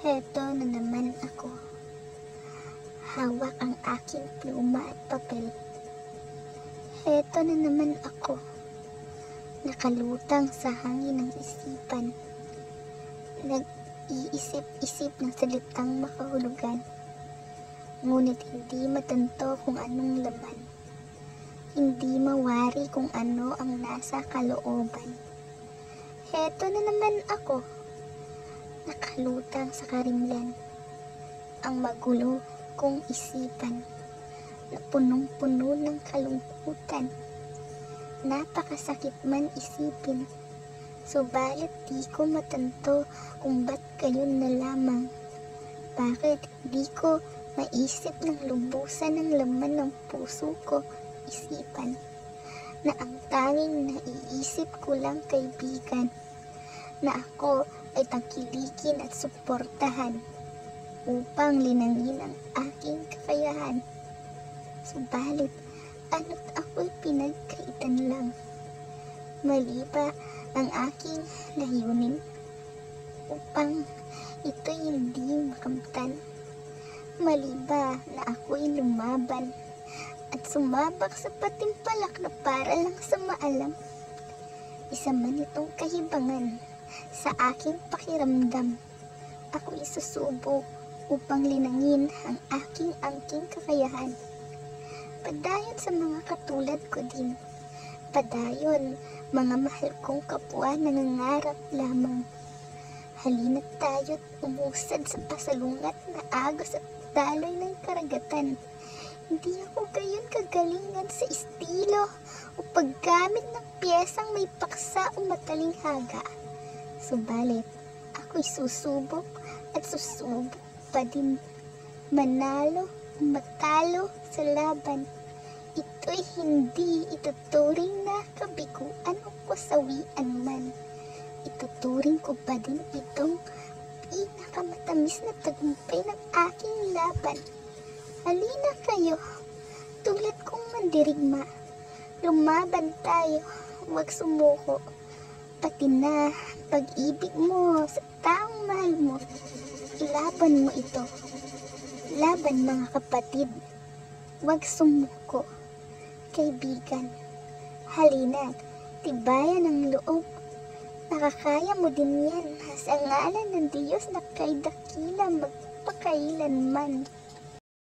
Heto na naman ako. Hawak ang aking pluma at papel. Heto na naman ako. Nakalutang sa hangin ng isipan. Nag-iisip-isip ng salitang makahulugan. Ngunit hindi matanto kung anong laman. Hindi mawari kung ano ang nasa kalooban. Heto na naman ako. Nakalutang sa karimlan. Ang magulo kong isipan na punong-puno ng kalungkutan. Napakasakit man isipin, subalit di ko matanto kung ba't gayon na lamang. Bakit di ko maisip ng lubusan ng laman ng puso ko isipan, na ang tanging naiisip ko lang kaibigan, na ako ay tangkilikin at suportahan upang linangin ang aking kakayahan. Subalit, ano't ako'y pinagkaitan lang. Mali ba ang aking layunin upang ito'y hindi makamtan? Mali ba na ako'y lumaban at sumabak sa patimpalak na para lang sa maalam? Isa man itong kahibangan sa aking pakiramdam. Ako'y susubok upang linangin ang aking angking kakayahan. Padayon sa mga katulad ko din. Padayon, mga mahal kong kapwa nangangarap lamang. Halina't tayo't umusad sa pasalungat na agos at daloy ng karagatan. Hindi ako gayon kagalingan sa estilo o paggamit ng piyesang may paksa o mataling haga. Subalit, ako'y susubok at susubok pa din. Manalo o matalo sa laban. Ito'y hindi ituturing na kabiguan o kasawian man. Ituturing ko pa din itong pinakamatamis na tagumpay ng aking laban. Halina kayo, tulad kong mandirigma. Lumaban tayo, huwag sumuko. Pati na pag-ibig mo sa taong mahal mo. Ilaban mo ito. Laban mga kapatid. Huwag sumuko. Kaibigan, halina, tibayan ang loob. Nakakaya mo din yan sa ngalan ng Diyos na kay dakila magpakailanman.